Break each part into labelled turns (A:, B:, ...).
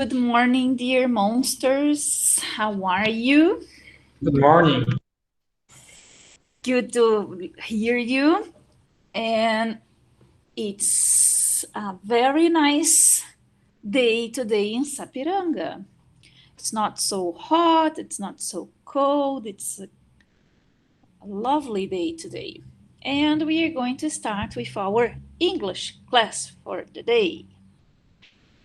A: Good morning, dear monsters. How are you?
B: Good morning.
A: Good to hear you. And it's a very nice day today in Sapiranga. It's not so hot, it's not so cold, it's a lovely day today. And we are going to start with our English class for the day.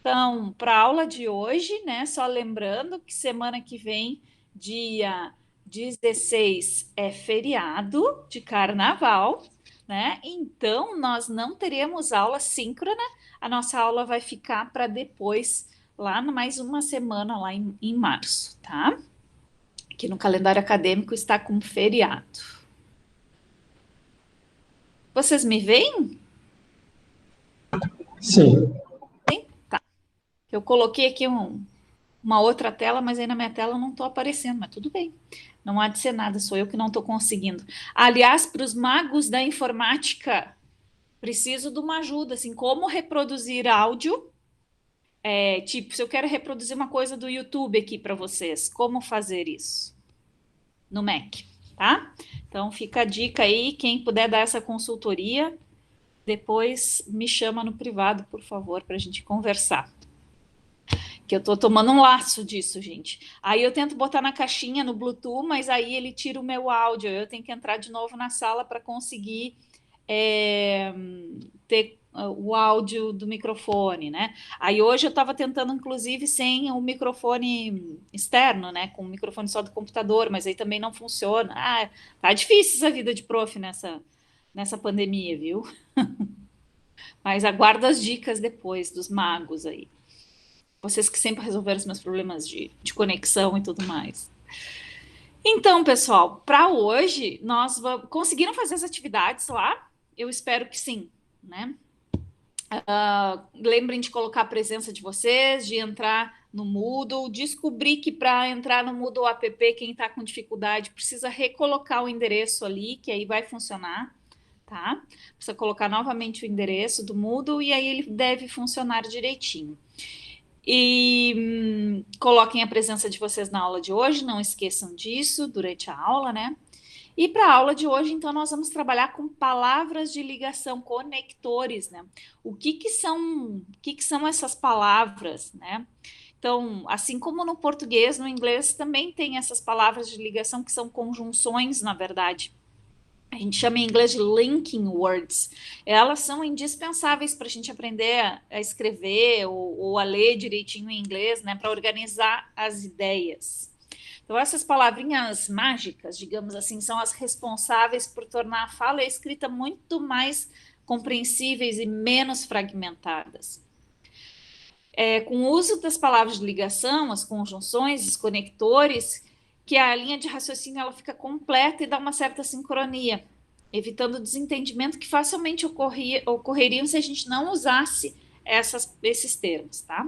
A: Então, para a aula de hoje, né? Só lembrando que semana que vem, dia 16, é feriado de carnaval, né? Então, nós não teremos aula síncrona, a nossa aula vai ficar para depois, lá mais uma semana, lá em março, tá? Que no calendário acadêmico está como feriado. Vocês me veem?
B: Sim,
A: Sim? Tá. Eu coloquei aqui uma outra tela, mas aí na minha tela não estou aparecendo, mas tudo bem. Não há de ser nada, sou eu que não estou conseguindo. Aliás, para os magos da informática, preciso de uma ajuda, assim, como reproduzir áudio. Tipo, se eu quero reproduzir uma coisa do YouTube aqui para vocês, como fazer isso? No Mac, tá? Então fica a dica aí, quem puder dar essa consultoria, depois me chama no privado, por favor, para a gente conversar. Que eu tô tomando um laço disso, gente. Aí eu tento botar na caixinha no Bluetooth, mas aí ele tira o meu áudio. Eu tenho que entrar de novo na sala para conseguir é, ter o áudio do microfone, né? Aí hoje eu estava tentando, inclusive, sem o microfone externo, né? Com o microfone só do computador, mas aí também não funciona. Ah, tá difícil essa vida de prof nessa pandemia, viu? Mas aguardo as dicas depois dos magos aí. Vocês que sempre resolveram os meus problemas de conexão e tudo mais. Então, pessoal, para hoje, nós vamos... conseguiram fazer as atividades lá? Eu espero que sim, né? Lembrem de colocar a presença de vocês, de entrar no Moodle. Descobri que para entrar no Moodle app, quem está com dificuldade precisa recolocar o endereço ali, que aí vai funcionar, tá? Precisa colocar novamente o endereço do Moodle e aí ele deve funcionar direitinho. E coloquem a presença de vocês na aula de hoje, não esqueçam disso durante a aula, né? E para a aula de hoje, então, nós vamos trabalhar com palavras de ligação, conectores, né? O que que são essas palavras, né? Então, assim como no português, no inglês também tem essas palavras de ligação que são conjunções, na verdade. A gente chama em inglês de linking words. Elas são indispensáveis para a gente aprender a escrever ou a ler direitinho em inglês, né? Para organizar as ideias. Então, essas palavrinhas mágicas, digamos assim, são as responsáveis por tornar a fala e a escrita muito mais compreensíveis e menos fragmentadas. Com o uso das palavras de ligação, as conjunções, os conectores, que a linha de raciocínio ela fica completa e dá uma certa sincronia, evitando o desentendimento que facilmente ocorreriam se a gente não usasse esses termos, tá?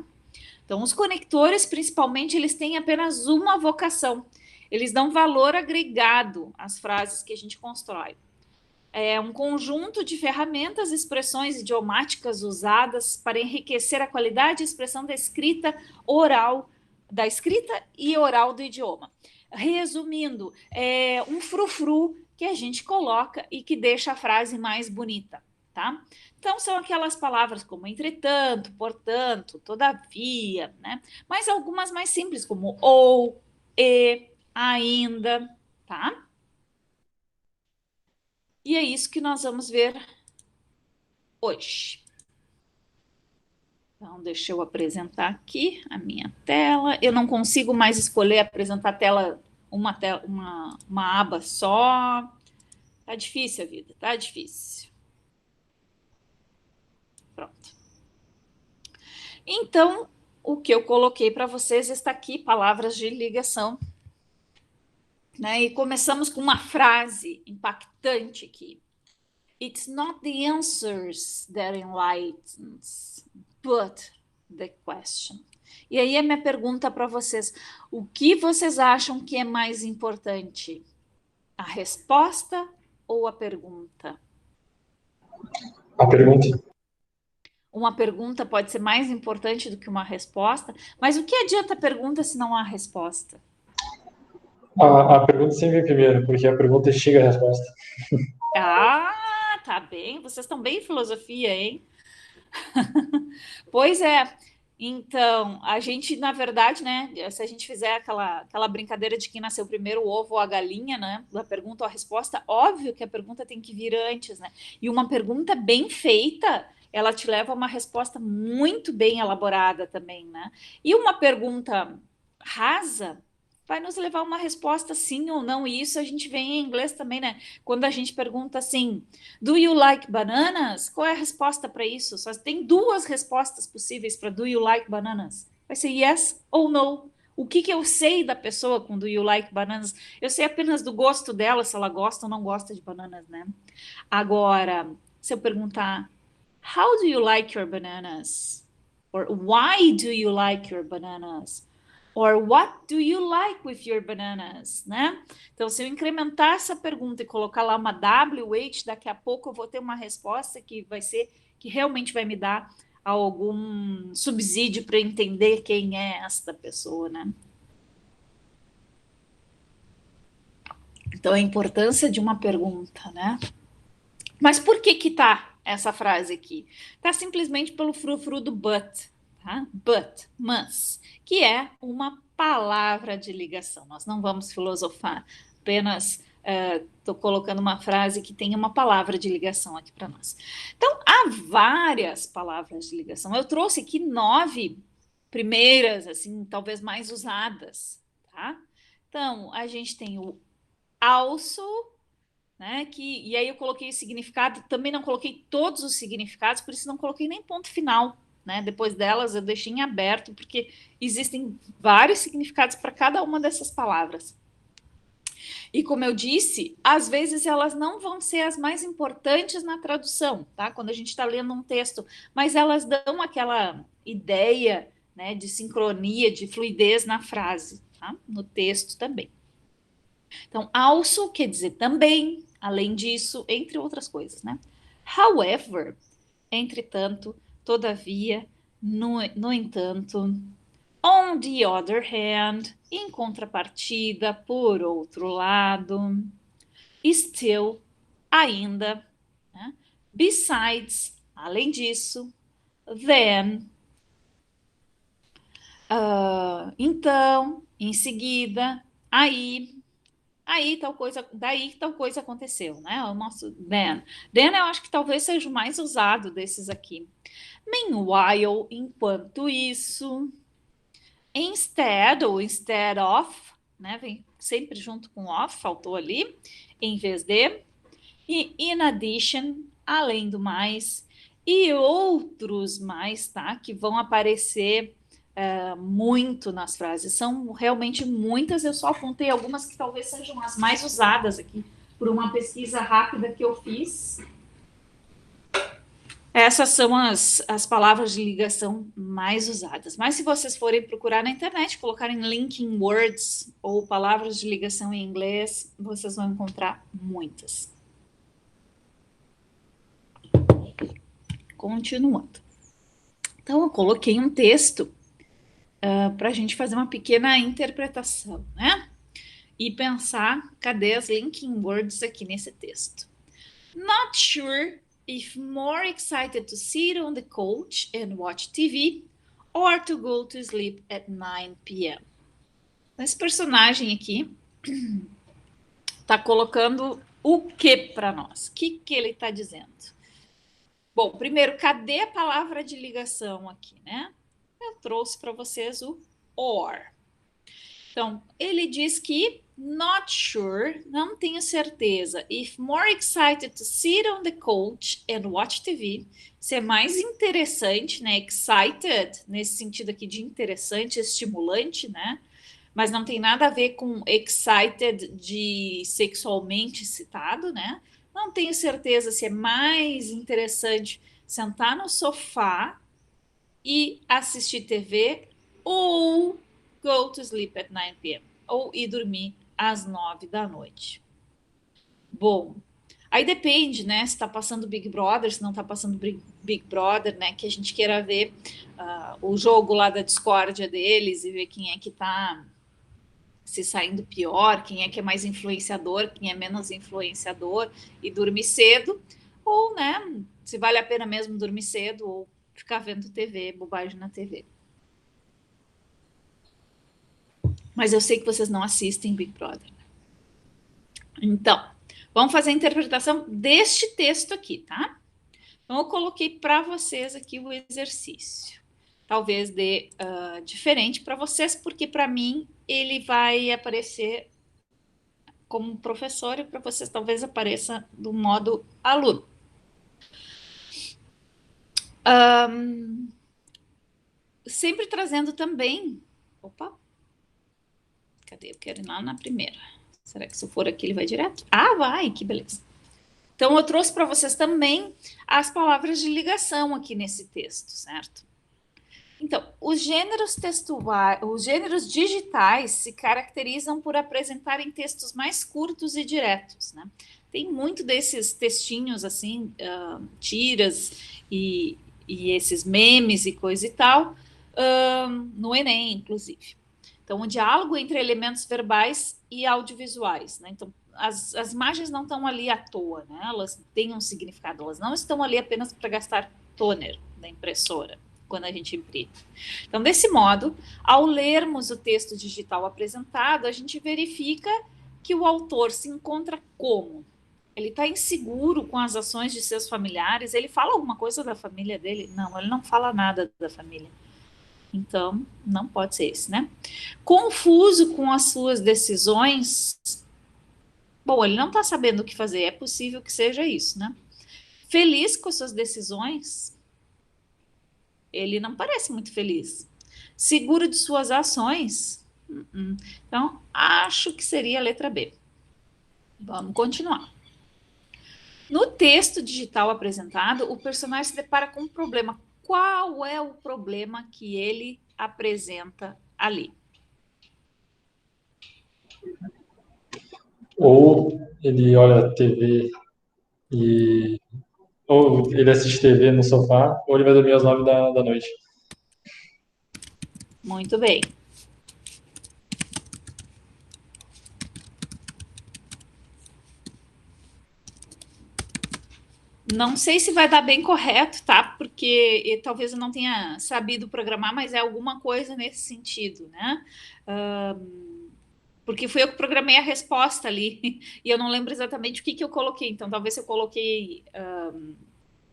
A: Então, os conectores, principalmente, eles têm apenas uma vocação. Eles dão valor agregado às frases que a gente constrói. É um conjunto de ferramentas e expressões idiomáticas usadas para enriquecer a qualidade e expressão da escrita oral, da escrita e oral do idioma. Resumindo, é um frufru que a gente coloca e que deixa a frase mais bonita, tá? Então, são aquelas palavras como entretanto, portanto, todavia, né? Mas algumas mais simples, como ou, e, ainda, tá? E é isso que nós vamos ver hoje. Então, deixa eu apresentar aqui a minha tela. Eu não consigo mais escolher apresentar uma aba só. Tá difícil a vida, tá difícil. Pronto. Então, o que eu coloquei para vocês está aqui, palavras de ligação. Né? E começamos com uma frase impactante aqui. It's not the answers that enlighten, but the question. E aí a minha pergunta para vocês: o que vocês acham que é mais importante? A resposta ou a pergunta?
B: a pergunta.
A: uma pergunta pode ser mais importante do que uma resposta, mas o que adianta a pergunta se não há resposta?
B: A pergunta sempre vem primeiro, porque a pergunta chega a resposta.
A: Ah, tá bem. Vocês estão bem em filosofia, hein? Pois é. Então, a gente, na verdade, né? Se a gente fizer aquela brincadeira de quem nasceu primeiro, o ovo ou a galinha, né? Da pergunta ou a resposta, óbvio que a pergunta tem que vir antes, né? E uma pergunta bem feita, ela te leva a uma resposta muito bem elaborada também, né? E uma pergunta rasa vai nos levar a uma resposta sim ou não. E isso a gente vê em inglês também, né? Quando a gente pergunta assim. Do you like bananas? Qual é a resposta para isso? Só tem duas respostas possíveis para do you like bananas. Vai ser yes ou no. O que, que eu sei da pessoa com do you like bananas? Eu sei apenas do gosto dela, se ela gosta ou não gosta de bananas, né? Agora, se eu perguntar, how do you like your bananas? Or why do you like your bananas? Or what do you like with your bananas, né? Então, se eu incrementar essa pergunta e colocar lá uma WH, daqui a pouco eu vou ter uma resposta que vai ser, que realmente vai me dar algum subsídio para entender quem é esta pessoa, né? Então, a importância de uma pergunta, né? Mas por que que tá essa frase aqui? Tá simplesmente pelo frufru do but, tá? But, mas, que é uma palavra de ligação. Nós não vamos filosofar, apenas estou colocando uma frase que tem uma palavra de ligação aqui para nós. Então, há várias palavras de ligação. Eu trouxe aqui 9 primeiras, assim, talvez mais usadas, tá? Então, a gente tem o also, né? E aí eu coloquei o significado, também não coloquei todos os significados, por isso não coloquei nem ponto final, né? Depois delas eu deixei em aberto, porque existem vários significados para cada uma dessas palavras. E como eu disse, às vezes elas não vão ser as mais importantes na tradução, tá? Quando a gente está lendo um texto, mas elas dão aquela ideia, né, de sincronia, de fluidez na frase, tá? No texto também. Então, also quer dizer também, além disso, entre outras coisas, né? However, entretanto, todavia, no entanto, on the other hand, em contrapartida, por outro lado, still, ainda, né? Besides, além disso, then, então, em seguida, aí tal coisa, daí tal coisa aconteceu, né? O nosso then. Then eu acho que talvez seja o mais usado desses aqui. Meanwhile, enquanto isso, instead ou instead of, né? Vem sempre junto com of, faltou ali, em vez de. E in addition, além do mais, e outros mais, tá? Que vão aparecer muito nas frases. São realmente muitas, eu só apontei algumas que talvez sejam as mais usadas aqui, por uma pesquisa rápida que eu fiz. Essas são as palavras de ligação mais usadas. Mas se vocês forem procurar na internet, colocarem linking words ou palavras de ligação em inglês, vocês vão encontrar muitas. Continuando. Então, eu coloquei um texto para a gente fazer uma pequena interpretação, né? E pensar, cadê as linking words aqui nesse texto? Not sure if more excited to sit on the couch and watch TV or to go to sleep at 9 p.m. Esse personagem aqui está colocando o que para nós? O que ele está dizendo? Bom, primeiro, cadê a palavra de ligação aqui, né? Eu trouxe para vocês o or. Então, ele diz que not sure, não tenho certeza. If more excited to sit on the couch and watch TV, se é mais interessante, né? Excited, nesse sentido aqui de interessante, estimulante, né? Mas não tem nada a ver com excited de sexualmente excitado, né? Não tenho certeza se é mais interessante sentar no sofá e assistir TV ou go to sleep at 9 p.m. ou ir dormir às 9 da noite. Bom, Aí depende, né? Se está passando Big Brother, se não está passando Big Brother, né? Que a gente queira ver o jogo lá da discórdia deles e ver quem é que está se saindo pior, quem é que é mais influenciador, quem é menos influenciador, e dormir cedo, ou, né? Se vale a pena mesmo dormir cedo ou ficar vendo TV, bobagem na TV. Mas eu sei que vocês não assistem Big Brother. Então, vamos fazer a interpretação deste texto aqui, tá? Então, eu coloquei para vocês aqui o exercício. Talvez dê diferente para vocês, porque para mim ele vai aparecer como professor e para vocês talvez apareça do modo aluno. Sempre trazendo também... Opa! Cadê? Eu quero ir lá na primeira. Será que se eu for aqui ele vai direto? Ah, vai! Que beleza! Então, eu trouxe para vocês também as palavras de ligação aqui nesse texto, certo? Então, os gêneros textuais, os gêneros digitais se caracterizam por apresentarem textos mais curtos e diretos, né? Tem muito desses textinhos, assim, tiras e esses memes e coisa e tal, no Enem, inclusive. Então, o diálogo entre elementos verbais e audiovisuais, né? Então, as imagens não estão ali à toa, né? Elas têm um significado, elas não estão ali apenas para gastar toner da impressora quando a gente imprime. Então, desse modo, ao lermos o texto digital apresentado, a gente verifica que o autor se encontra como? Ele está inseguro com as ações de seus familiares? Ele fala alguma coisa da família dele? Não, ele não fala nada da família. Então, não pode ser esse, né? Confuso com as suas decisões? Bom, ele não está sabendo o que fazer, é possível que seja isso, né? Feliz com as suas decisões? Ele não parece muito feliz. Seguro de suas ações? Então, acho que seria a letra B. Vamos continuar. No texto digital apresentado, o personagem se depara com um problema. Qual é o problema que ele apresenta ali?
B: Ou ele olha TV e... Ou ele assiste TV no sofá, ou ele vai dormir às 9 da noite.
A: Muito bem. Não sei se vai dar bem correto, tá? Porque talvez eu não tenha sabido programar, mas é alguma coisa nesse sentido, né? Porque foi eu que programei a resposta ali, e eu não lembro exatamente o que eu coloquei. Então, talvez se eu coloquei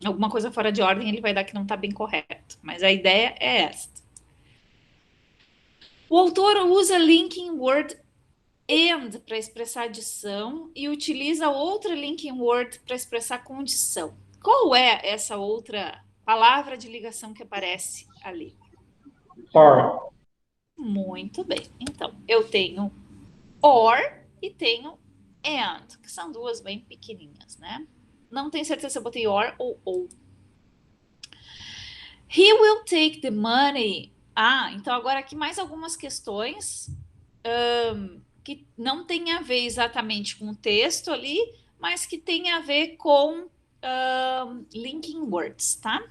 A: alguma coisa fora de ordem, ele vai dar que não está bem correto. Mas a ideia é esta. O autor usa linking word and para expressar adição e utiliza outra linking word para expressar condição. Qual é essa outra palavra de ligação que aparece ali?
B: Or.
A: Muito bem. Então, eu tenho or e tenho and, que são duas bem pequenininhas, né? Não tenho certeza se eu botei or ou ou. He will take the money. Ah, então agora aqui mais algumas questões que não tem a ver exatamente com o texto ali, mas que tem a ver com linking words, tá?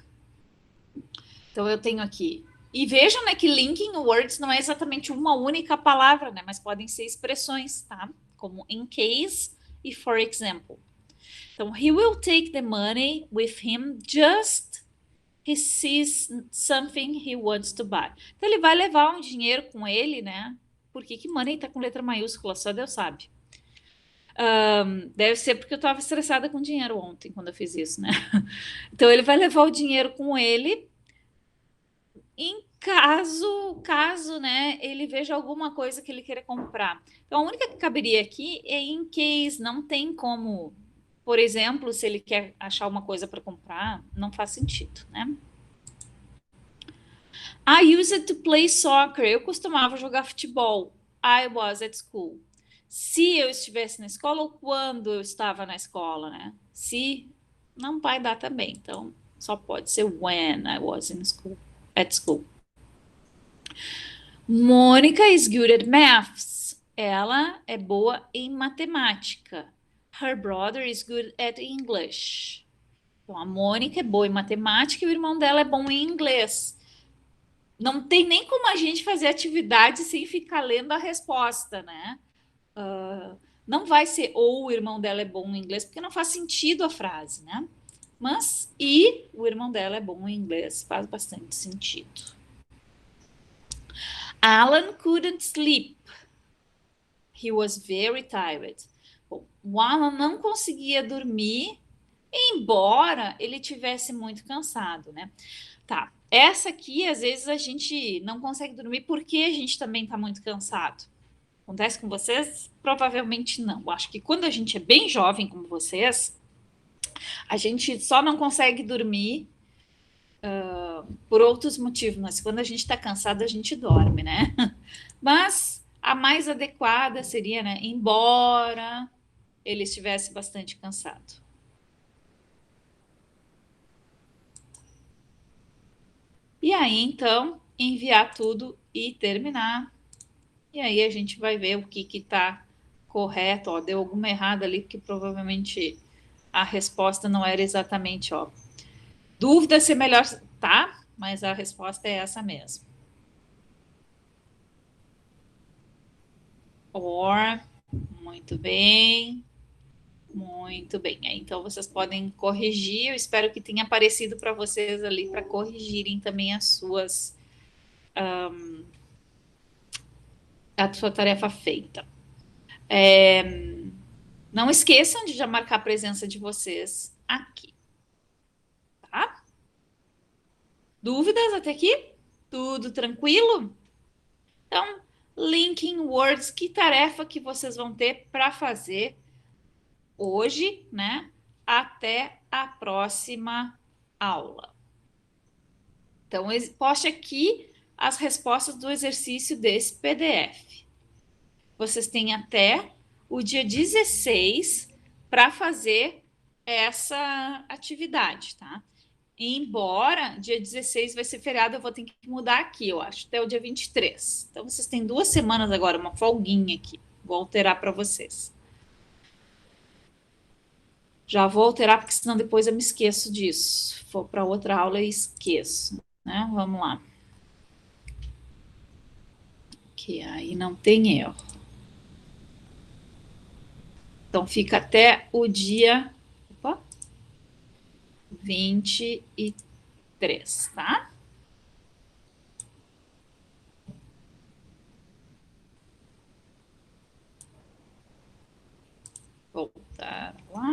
A: Então eu tenho aqui. E vejam, né, que linking words não é exatamente uma única palavra, né, mas podem ser expressões, tá? Como in case e for example. Então, he will take the money with him just he sees something he wants to buy. Então, ele vai levar um dinheiro com ele, né? Por que money tá com letra maiúscula? Só Deus sabe. Deve ser porque eu estava estressada com dinheiro ontem, quando eu fiz isso, né? Então, ele vai levar o dinheiro com ele em caso, né, ele veja alguma coisa que ele queira comprar. Então, a única que caberia aqui é in case, não tem como, por exemplo, se ele quer achar uma coisa para comprar, não faz sentido, né? I used to play soccer. Eu costumava jogar futebol. I was at school. Se eu estivesse na escola ou quando eu estava na escola, né? Se não vai dar também. Então, só pode ser when I was in school, at school. Mônica is good at maths. Ela é boa em matemática. Her brother is good at English. Então, a Mônica é boa em matemática e o irmão dela é bom em inglês. Não tem nem como a gente fazer atividade sem ficar lendo a resposta, né? Não vai ser ou o irmão dela é bom em inglês, porque não faz sentido a frase, né? Mas e o irmão dela é bom em inglês, faz bastante sentido. Alan couldn't sleep. He was very tired. Bom, o Alan não conseguia dormir, embora ele tivesse muito cansado, né? Tá, essa aqui, às vezes, a gente não consegue dormir porque a gente também está muito cansado. Acontece com vocês? Provavelmente não. Eu acho que quando a gente é bem jovem como vocês, a gente só não consegue dormir por outros motivos, mas quando a gente está cansado, a gente dorme, né? Mas a mais adequada seria, né? Embora ele estivesse bastante cansado. E aí, então, enviar tudo e terminar. E aí a gente vai ver o que está correto. Ó, deu alguma errada ali, porque provavelmente a resposta não era exatamente, ó. Dúvida se é melhor, tá? Mas a resposta é essa mesmo. Or, muito bem. Muito bem. Então vocês podem corrigir. Eu espero que tenha aparecido para vocês ali para corrigirem também as suas a sua tarefa feita. Não esqueçam de já marcar a presença de vocês aqui, tá? Dúvidas até aqui? Tudo tranquilo? Então, linking words, que tarefa que vocês vão ter para fazer hoje, né? Até a próxima aula. Então, poste aqui as respostas do exercício desse PDF. Vocês têm até o dia 16 para fazer essa atividade, tá? Embora dia 16 vai ser feriado, eu vou ter que mudar aqui, eu acho, até o dia 23. Então, vocês têm 2 semanas agora, uma folguinha aqui. Vou alterar para vocês. Já vou alterar, porque senão depois eu me esqueço disso. For para outra aula e esqueço, né? Vamos lá. Que aí não tem erro. Então, fica até o dia 23, tá? Voltar lá.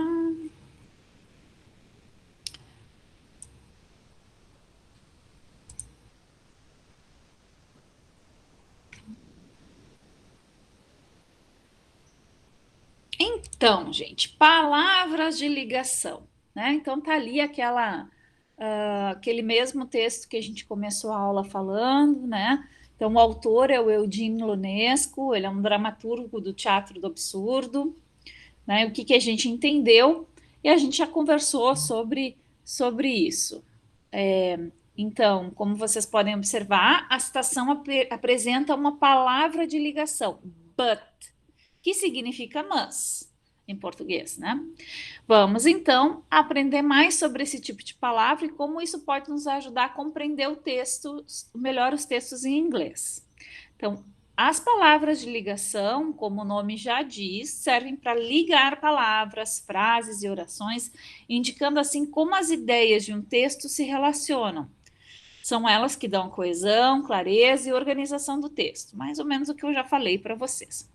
A: Então, gente, palavras de ligação, né? Então tá ali aquele mesmo texto que a gente começou a aula falando, né? Então o autor é o Eugene Ionesco, ele é um dramaturgo do teatro do absurdo, né? O que a gente entendeu e a gente já conversou sobre isso. Então, como vocês podem observar, a citação apresenta uma palavra de ligação, but, que significa mas em português, né? Vamos então aprender mais sobre esse tipo de palavra e como isso pode nos ajudar a compreender o texto, melhor os textos em inglês. Então, as palavras de ligação, como o nome já diz, servem para ligar palavras, frases e orações, indicando assim como as ideias de um texto se relacionam. São elas que dão coesão, clareza e organização do texto, mais ou menos o que eu já falei para vocês.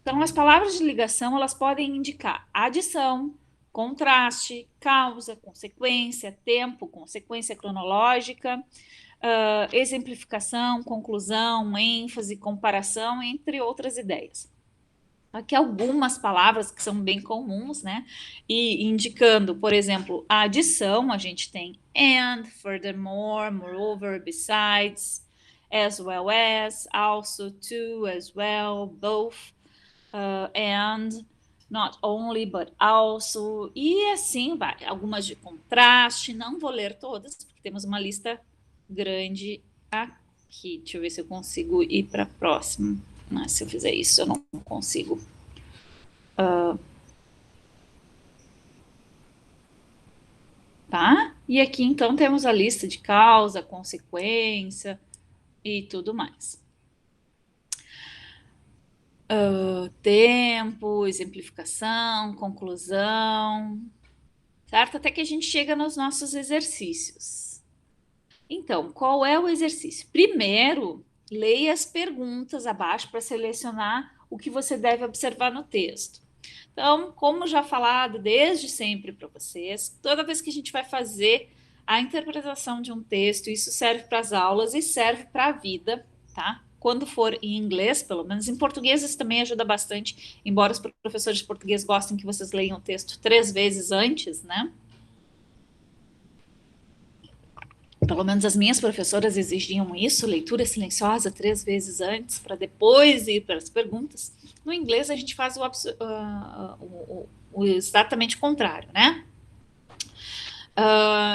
A: Então, as palavras de ligação, elas podem indicar adição, contraste, causa, consequência, tempo, consequência cronológica, exemplificação, conclusão, ênfase, comparação, entre outras ideias. Aqui algumas palavras que são bem comuns, né? E indicando, por exemplo, a adição, a gente tem and, furthermore, moreover, besides, as well as, also, to, as well, both, and, not only, but also, e assim vai. Algumas de contraste, não vou ler todas, porque temos uma lista grande aqui. Deixa eu ver se eu consigo ir para a próxima. Mas se eu fizer isso, eu não consigo. tá? E aqui, então, temos a lista de causa, consequência e tudo mais. Tempo, exemplificação, conclusão, certo? Até que a gente chega nos nossos exercícios. Então, qual é o exercício? Primeiro, leia as perguntas abaixo para selecionar o que você deve observar no texto. Então, como já falado desde sempre para vocês, toda vez que a gente vai fazer a interpretação de um texto, isso serve para as aulas e serve para a vida, tá? Quando for em inglês, pelo menos em português, isso também ajuda bastante, embora os professores de português gostem que vocês leiam o texto 3 vezes antes, né? Pelo menos as minhas professoras exigiam isso, leitura silenciosa 3 vezes antes, para depois ir para as perguntas. No inglês, a gente faz o exatamente contrário, né?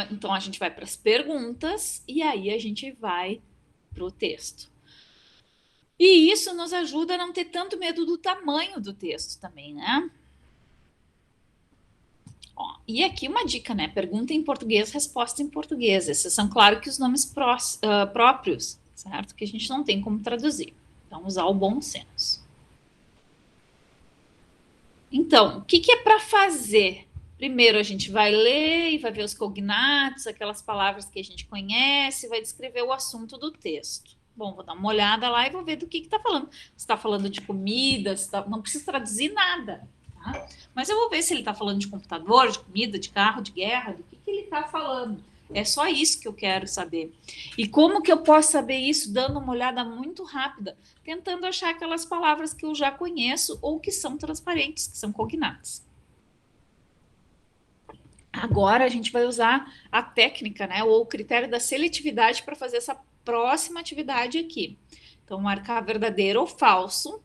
A: Então, a gente vai para as perguntas e aí a gente vai para o texto. E isso nos ajuda a não ter tanto medo do tamanho do texto também, né? Ó, e aqui uma dica, né? Pergunta em português, resposta em português. Esses são, claro, que os nomes próprios, certo? Que a gente não tem como traduzir. Então, usar o bom senso. Então, o que, que é para fazer? Primeiro, a gente vai ler e vai ver os cognatos, aquelas palavras que a gente conhece, vai descrever o assunto do texto. Bom, vou dar uma olhada lá e vou ver do que está falando. Se está falando de comida, não precisa traduzir nada. Tá? Mas eu vou ver se ele está falando de computador, de comida, de carro, de guerra, do que ele está falando. É só isso que eu quero saber. E como que eu posso saber isso? Dando uma olhada muito rápida, tentando achar aquelas palavras que eu já conheço ou que são transparentes, que são cognatas. Agora a gente vai usar a técnica, né, ou o critério da seletividade para fazer essa próxima atividade aqui. Então, marcar verdadeiro ou falso,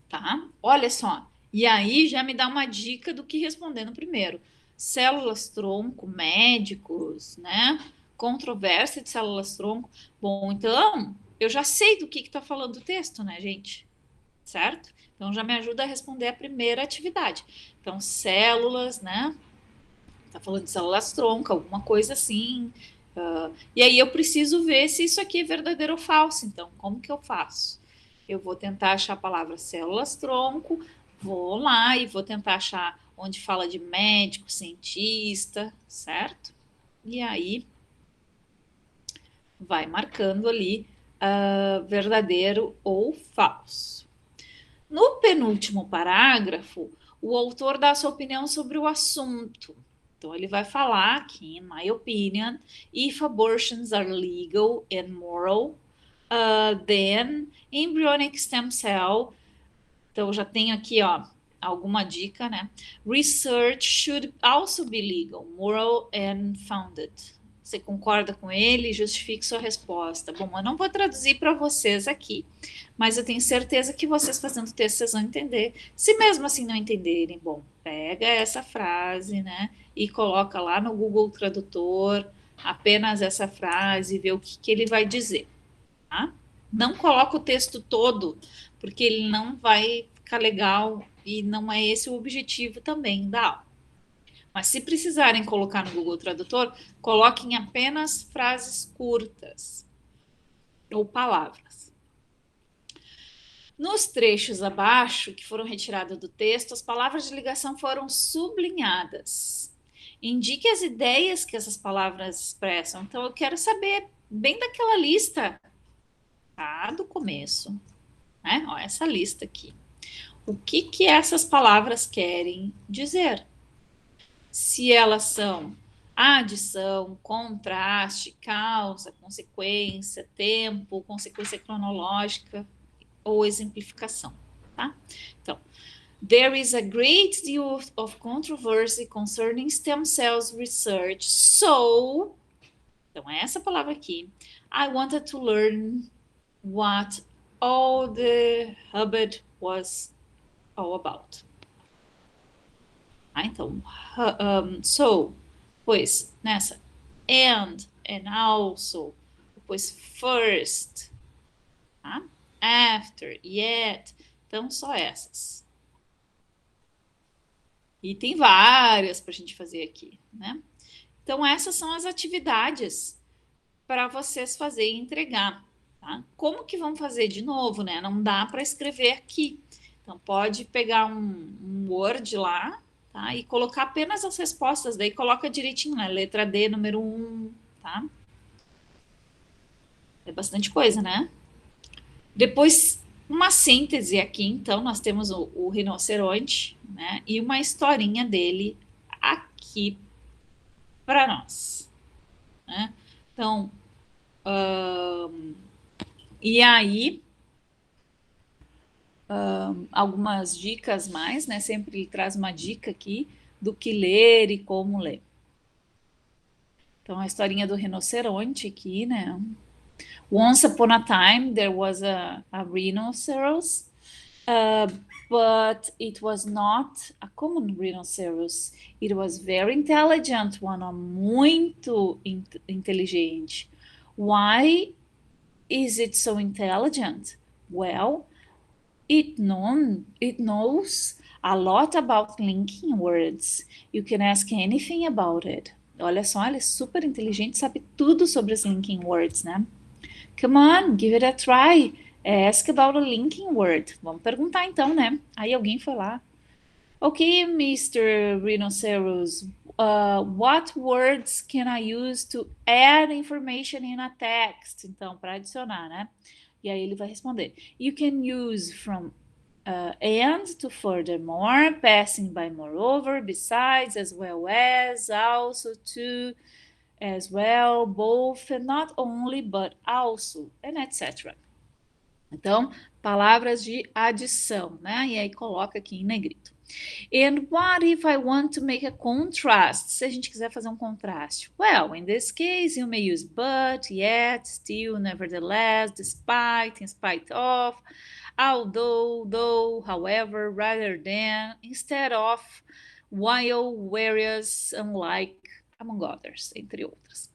A: tá? Olha só. E aí já me dá uma dica do que responder no primeiro. Células-tronco, médicos, né? Controvérsia de células-tronco. Bom, então eu já sei do que está falando o texto, né, gente? Certo? Então já me ajuda a responder a primeira atividade. Então, células, né? Tá falando de células-tronco, alguma coisa assim. E aí eu preciso ver se isso aqui é verdadeiro ou falso. Então, como que eu faço? Eu vou tentar achar a palavra células-tronco, vou lá e vou tentar achar onde fala de médico, cientista, certo? E aí vai marcando ali verdadeiro ou falso. No penúltimo parágrafo, o autor dá a sua opinião sobre o assunto. Então, ele vai falar aqui, in my opinion, if abortions are legal and moral, then embryonic stem cell. Então, já tenho aqui, ó, alguma dica, né? Research should also be legal, moral and founded. Você concorda com ele? Justifique sua resposta. Bom, eu não vou traduzir para vocês aqui, mas eu tenho certeza que vocês fazendo o texto vocês vão entender. Se mesmo assim não entenderem, bom, pega essa frase, né, e coloca lá no Google Tradutor apenas essa frase e vê o que, que ele vai dizer, tá? Não coloca o texto todo, porque ele não vai ficar legal e não é esse o objetivo também da aula. Mas se precisarem colocar no Google Tradutor, coloquem apenas frases curtas ou palavras. Nos trechos abaixo, que foram retirados do texto, as palavras de ligação foram sublinhadas. Indique as ideias que essas palavras expressam. Então, eu quero saber bem daquela lista, tá? Do começo, né? Ó, essa lista aqui. O que que essas palavras querem dizer? Se elas são adição, contraste, causa, consequência, tempo, consequência cronológica ou exemplificação, tá? Então, there is a great deal of controversy concerning stem cells research, so, então é essa palavra aqui, I wanted to learn what all the hubbub was all about. Ah, então, so, pois, nessa, and also, depois first, tá? After, yet, então só essas. E tem várias para a gente fazer aqui, né? Então, essas são as atividades para vocês fazerem e entregar. Tá? Como que vão fazer de novo, né? Não dá para escrever aqui. Então, pode pegar um Word lá, tá? E colocar apenas as respostas. Daí, coloca direitinho, né? Letra D, número 1, tá? É bastante coisa, né? Depois, uma síntese aqui, então, nós temos o rinoceronte, né? E uma historinha dele aqui para nós, né? Então, e aí, algumas dicas mais, né? Sempre ele traz uma dica aqui do que ler e como ler. Então, a historinha do rinoceronte aqui, né? Once upon a time, there was a rhinoceros, but it was not a common rhinoceros. It was very intelligent, one muito inteligente. Why is it so intelligent? Well, it knows a lot about linking words. You can ask anything about it. Olha só, ele é super inteligente, sabe tudo sobre os linking words, né? Come on, give it a try. Ask about a linking word. Vamos perguntar então, né? Aí alguém foi lá. Okay, Mr. Rhinoceros, what words can I use to add information in a text? Então, para adicionar, né? E aí ele vai responder. You can use from and to furthermore, passing by, moreover, besides, as well as, also, to, as well, both, and not only, but also, and etc. Então, palavras de adição, né? E aí coloca aqui em negrito. And what if I want to make a contrast? Se a gente quiser fazer um contraste. Well, in this case, you may use but, yet, still, nevertheless, despite, in spite of, although, though, however, rather than, instead of, while, whereas, unlike, among others, entre outras.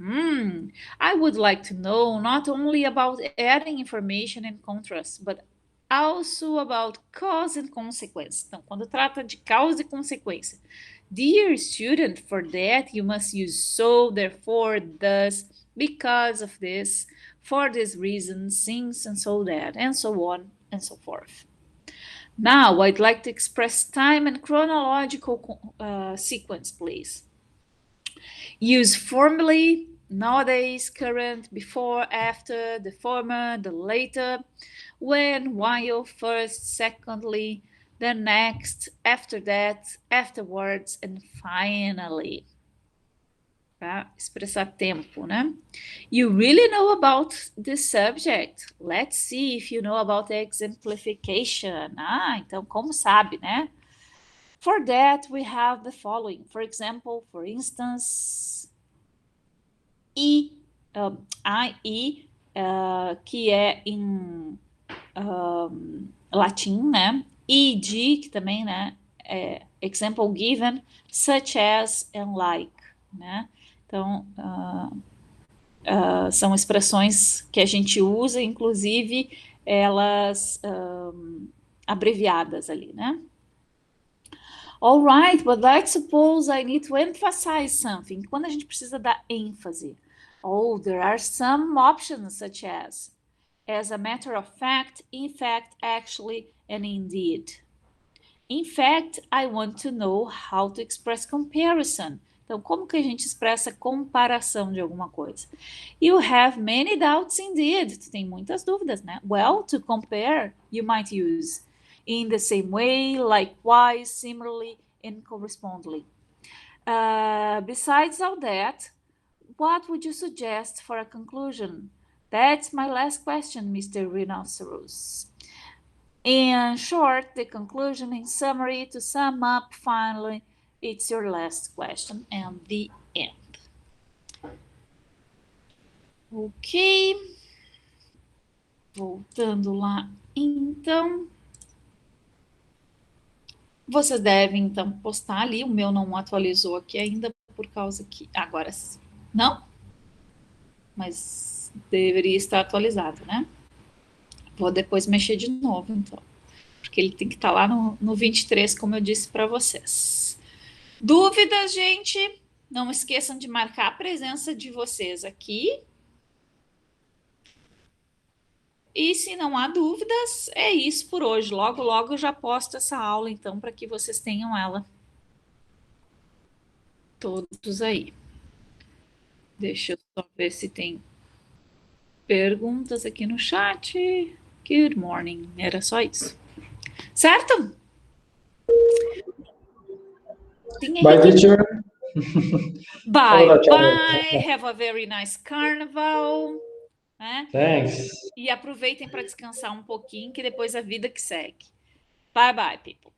A: I would like to know not only about adding information and contrast, but also about cause and consequence. Então, quando trata de causa e consequência. Dear student, for that you must use so, therefore, thus, because of this, for this reason, since, and so that, and so on, and so forth. Now, I'd like to express time and chronological sequence, please. Use formally, nowadays, current, before, after, the former, the later, when, while, first, secondly, then next, after that, afterwards, and finally. Para expressar tempo, né? You really know about this subject. Let's see if you know about the exemplification. Então, como sabe, né? For that, we have the following. For example, for instance, I, que é em latim, né? Ed, que também, né? Example given, such as and like, né? Então, são expressões que a gente usa, inclusive elas abreviadas ali, né? All right, but let's suppose I need to emphasize something. Quando a gente precisa dar ênfase. Oh, there are some options such as a matter of fact, in fact, actually, and indeed. In fact, I want to know how to express comparison. Então, como que a gente expressa comparação de alguma coisa? You have many doubts indeed. Tu tem muitas dúvidas, né? Well, to compare, you might use in the same way, likewise, similarly, and correspondingly. Besides all that, what would you suggest for a conclusion? That's my last question, Mr. Rhinoceros. In short, the conclusion, in summary, to sum up, finally, it's your last question and the end. Ok. Voltando lá, então. Vocês devem, então, postar ali. O meu não atualizou aqui ainda, por causa que... Agora sim. Não? Mas deveria estar atualizado, né? Vou depois mexer de novo, então. Porque ele tem que estar lá no 23, como eu disse para vocês. Dúvidas, gente? Não esqueçam de marcar a presença de vocês aqui. E se não há dúvidas, é isso por hoje. Logo, logo eu já posto essa aula, então, para que vocês tenham ela todos aí. Deixa eu só ver se tem perguntas aqui no chat. Good morning. Era só isso. Certo? Sim,
B: Bye,
A: Henrique.
B: teacher. Vamos
A: Bye,
B: dar tchau
A: bye.
B: mesmo.
A: Have a very nice carnival. Né?
B: Thanks.
A: E aproveitem para descansar um pouquinho, que depois a vida que segue. Bye, bye, people.